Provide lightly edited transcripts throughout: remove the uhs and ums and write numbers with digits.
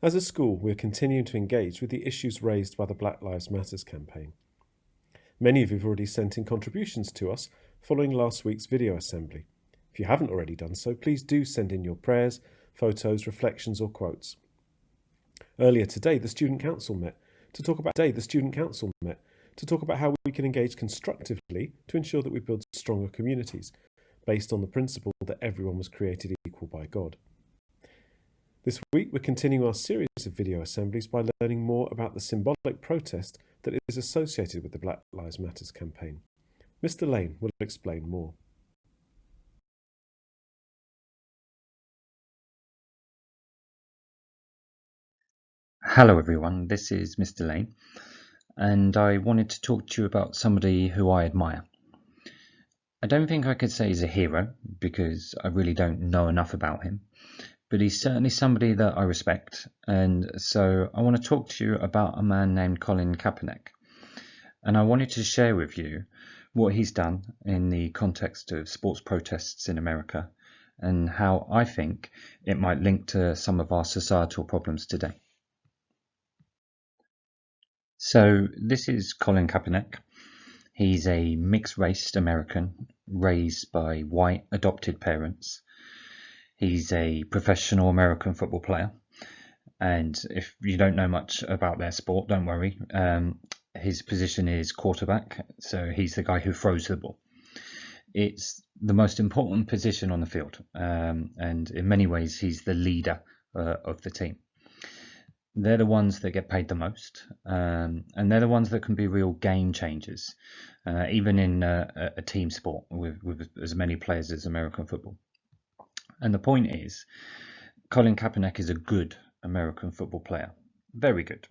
As a school, we are continuing to engage with the issues raised by the Black Lives Matter campaign. Many of you have already sent in contributions to us following last week's video assembly. If you haven't already done so, please do send in your prayers, photos, reflections or quotes. Earlier today, the Student Council met to talk about how we can engage constructively to ensure that we build stronger communities based on the principle that everyone was created equal by God. This week, we're continuing our series of video assemblies by learning more about the symbolic protest that is associated with the Black Lives Matter campaign. Mr. Lane will explain more. Hello everyone, this is Mr. Lane, and I wanted to talk to you about somebody who I admire. I don't think I could say he's a hero, because I really don't know enough about him, but he's certainly somebody that I respect, and so I want to talk to you about a man named Colin Kaepernick. And I wanted to share with you what he's done in the context of sports protests in America, and how I think it might link to some of our societal problems today. So this is Colin Kaepernick. He's a mixed-raced American raised by white adopted parents. He's a professional American football player. And if you don't know much about their sport, don't worry. His position is quarterback, so he's the guy who throws the ball. It's the most important position on the field, and in many ways he's the leader of the team. They're the ones that get paid the most, and they're the ones that can be real game changers, even in a team sport with as many players as American football. And the point is, Colin Kaepernick is a good American football player. Very good.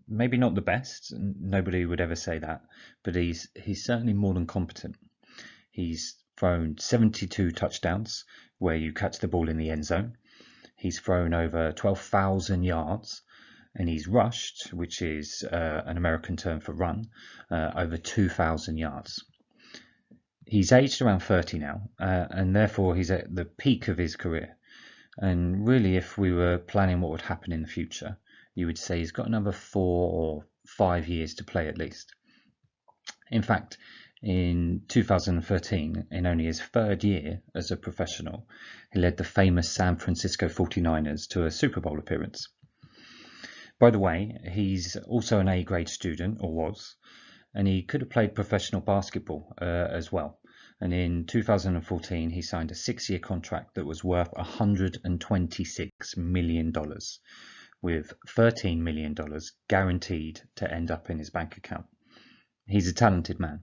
Maybe not the best, nobody would ever say that, but he's certainly more than competent. He's thrown 72 touchdowns where you catch the ball in the end zone. He's thrown over 12,000 yards, and he's rushed, which is an American term for run, over 2,000 yards. He's aged around 30 now, and therefore he's at the peak of his career. And really, if we were planning what would happen in the future, you would say he's got another 4 or 5 years to play at least. In fact, in 2013, in only his third year as a professional, he led the famous San Francisco 49ers to a Super Bowl appearance. By the way, he's also an A-grade student, or was, and he could have played professional basketball as well. And in 2014, he signed a 6-year contract that was worth $126 million, with $13 million guaranteed to end up in his bank account. He's a talented man.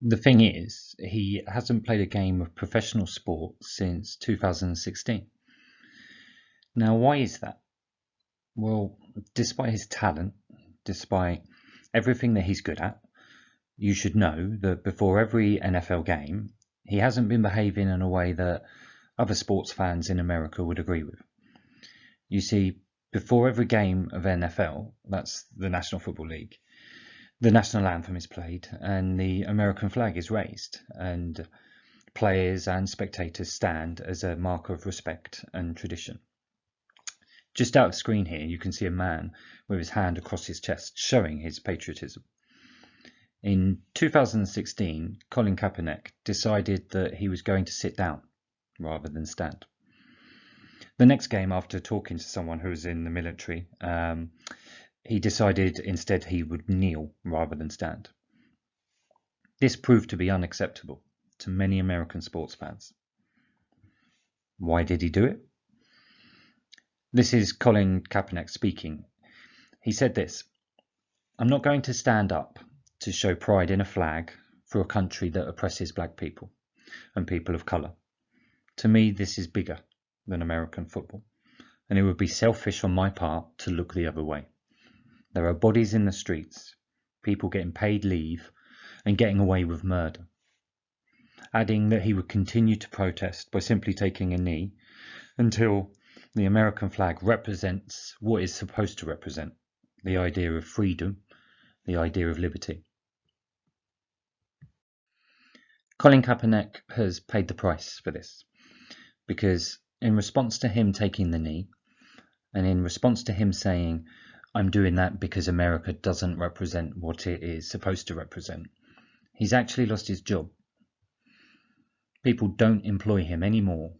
The thing is, he hasn't played a game of professional sport since 2016. Now, why is that? Well, despite his talent, despite everything that he's good at, you should know that before every NFL game, he hasn't been behaving in a way that other sports fans in America would agree with. You see, before every game of NFL, that's the National Football League, the national anthem is played and the American flag is raised, and players and spectators stand as a mark of respect and tradition. Just out of screen here, you can see a man with his hand across his chest, showing his patriotism. In 2016, Colin Kaepernick decided that he was going to sit down rather than stand. The next game, after talking to someone who was in the military, he decided instead he would kneel rather than stand. This proved to be unacceptable to many American sports fans. Why did he do it? This is Colin Kaepernick speaking. He said this: "I'm not going to stand up to show pride in a flag for a country that oppresses black people and people of colour. To me, this is bigger than American football, and it would be selfish on my part to look the other way. There are bodies in the streets, people getting paid leave and getting away with murder." Adding that he would continue to protest by simply taking a knee until the American flag represents what it's supposed to represent: the idea of freedom, the idea of liberty. Colin Kaepernick has paid the price for this, because in response to him taking the knee, and in response to him saying, I'm doing that because America doesn't represent what it is supposed to represent, he's actually lost his job. People don't employ him anymore,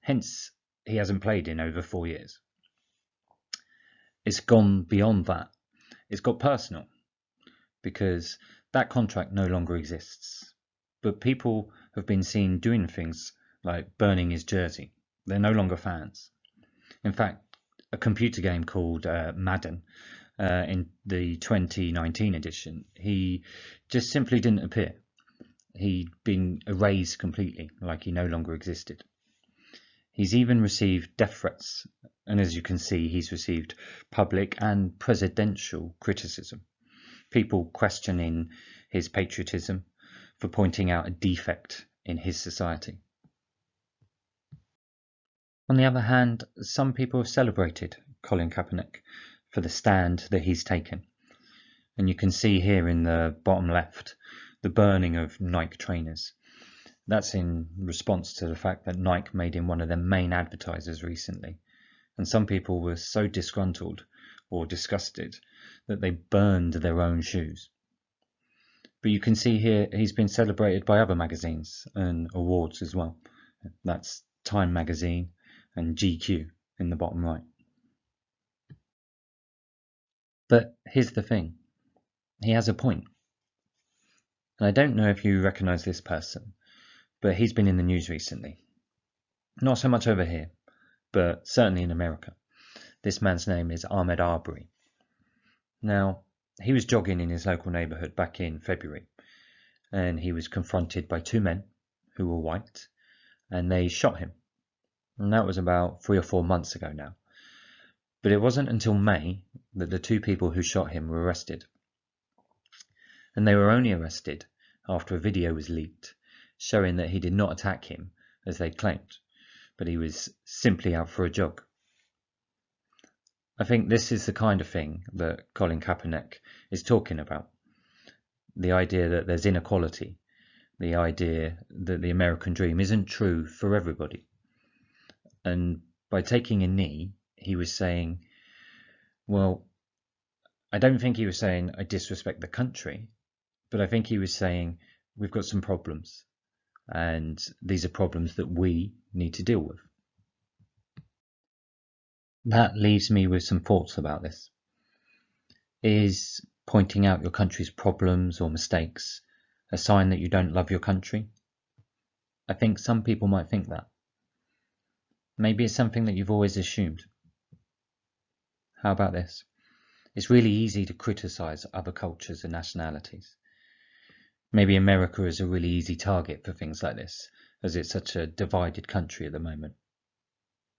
hence he hasn't played in over 4 years. It's gone beyond that. It's got personal, because that contract no longer exists. But people have been seen doing things like burning his jersey. They're no longer fans. In fact, a computer game called Madden, in the 2019 edition, he just simply didn't appear. He'd been erased completely, like he no longer existed. He's even received death threats, and as you can see, he's received public and presidential criticism. People questioning his patriotism for pointing out a defect in his society. On the other hand, some people have celebrated Colin Kaepernick for the stand that he's taken. And you can see here in the bottom left the burning of Nike trainers. That's in response to the fact that Nike made him one of their main advertisers recently. And some people were so disgruntled or disgusted that they burned their own shoes. But you can see here he's been celebrated by other magazines and awards as well. That's Time magazine and GQ in the bottom right. But here's the thing, he has a point. And I don't know if you recognise this person, but he's been in the news recently. Not so much over here, but certainly in America. This man's name is Ahmaud Arbery. Now, he was jogging in his local neighbourhood back in February, and he was confronted by two men who were white, and they shot him. And that was about 3 or 4 months ago now. But it wasn't until May that the two people who shot him were arrested. And they were only arrested after a video was leaked showing that he did not attack him as they claimed, but he was simply out for a jog. I think this is the kind of thing that Colin Kaepernick is talking about. The idea that there's inequality, the idea that the American dream isn't true for everybody. And by taking a knee, he was saying, well, I don't think he was saying I disrespect the country, but I think he was saying we've got some problems, and these are problems that we need to deal with. That leaves me with some thoughts about this. Is pointing out your country's problems or mistakes a sign that you don't love your country? I think some people might think that. Maybe it's something that you've always assumed. How about this? It's really easy to criticize other cultures and nationalities. Maybe America is a really easy target for things like this, as it's such a divided country at the moment.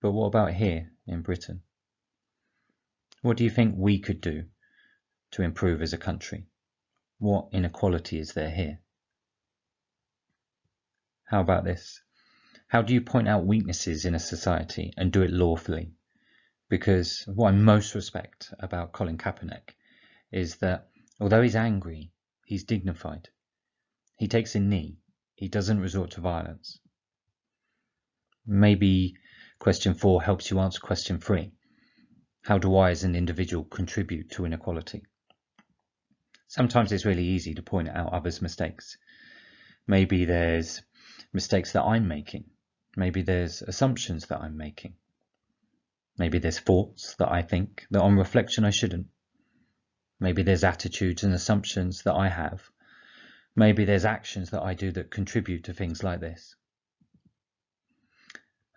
But what about here in Britain? What do you think we could do to improve as a country? What inequality is there here? How about this? How do you point out weaknesses in a society and do it lawfully? Because what I most respect about Colin Kaepernick is that although he's angry, he's dignified. He takes a knee. He doesn't resort to violence. Maybe question 4 helps you answer question 3. How do I as an individual contribute to inequality? Sometimes it's really easy to point out others' mistakes. Maybe there's mistakes that I'm making. Maybe there's assumptions that I'm making. Maybe there's thoughts that I think that on reflection I shouldn't. Maybe there's attitudes and assumptions that I have. Maybe there's actions that I do that contribute to things like this.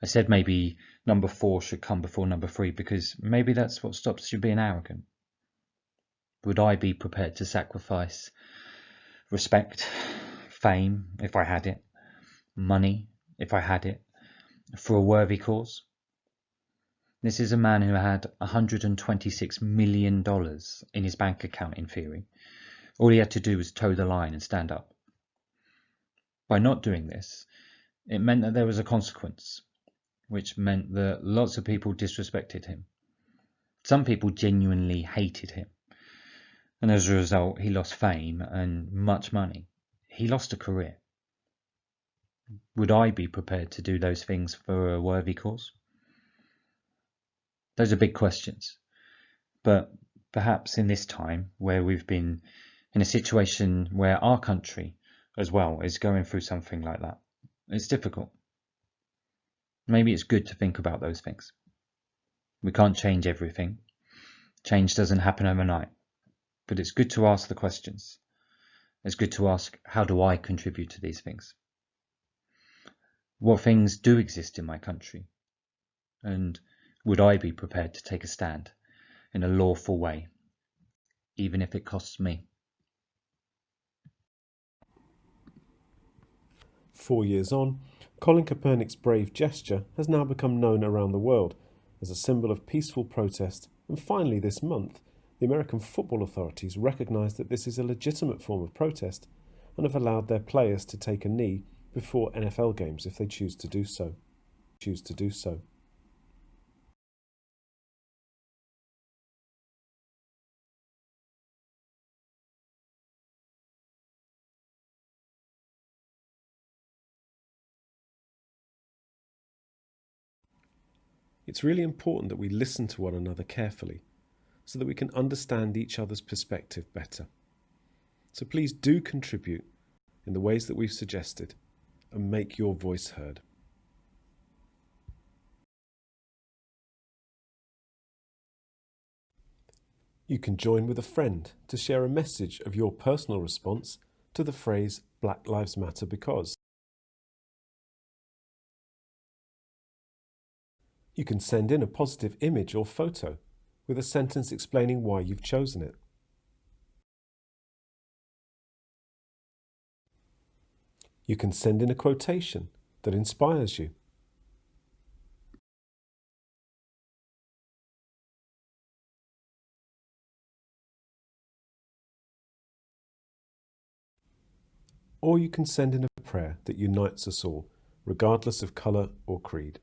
I said maybe number 4 should come before number 3 because maybe that's what stops you being arrogant. Would I be prepared to sacrifice respect, fame if I had it, money if I had it, for a worthy cause? This is a man who had $126 million in his bank account in theory. All he had to do was toe the line and stand up. By not doing this, it meant that there was a consequence, which meant that lots of people disrespected him. Some people genuinely hated him. And as a result, he lost fame and much money. He lost a career. Would I be prepared to do those things for a worthy cause? Those are big questions. But perhaps in this time where we've been in a situation where our country as well is going through something like that, it's difficult. Maybe it's good to think about those things. We can't change everything. Change doesn't happen overnight. But it's good to ask the questions. It's good to ask, how do I contribute to these things? What things do exist in my country? And would I be prepared to take a stand in a lawful way, even if it costs me? 4 years on, Colin Kaepernick's brave gesture has now become known around the world as a symbol of peaceful protest, and finally this month, the American football authorities recognise that this is a legitimate form of protest and have allowed their players to take a knee before NFL games if they choose to do so. It's really important that we listen to one another carefully so that we can understand each other's perspective better. So please do contribute in the ways that we've suggested and make your voice heard. You can join with a friend to share a message of your personal response to the phrase Black Lives Matter because. You can send in a positive image or photo with a sentence explaining why you've chosen it. You can send in a quotation that inspires you. Or you can send in a prayer that unites us all, regardless of colour or creed.